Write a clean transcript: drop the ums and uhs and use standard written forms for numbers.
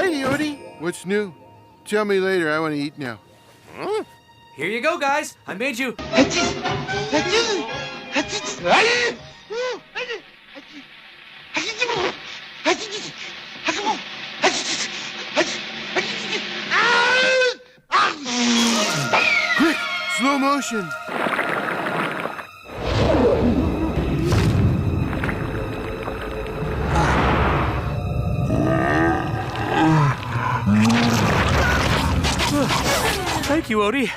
Hey, Odie. What's new? Tell me later. I want to eat now. Here you go, guys. I made you. Quick, slow motion. Thank you, Odie.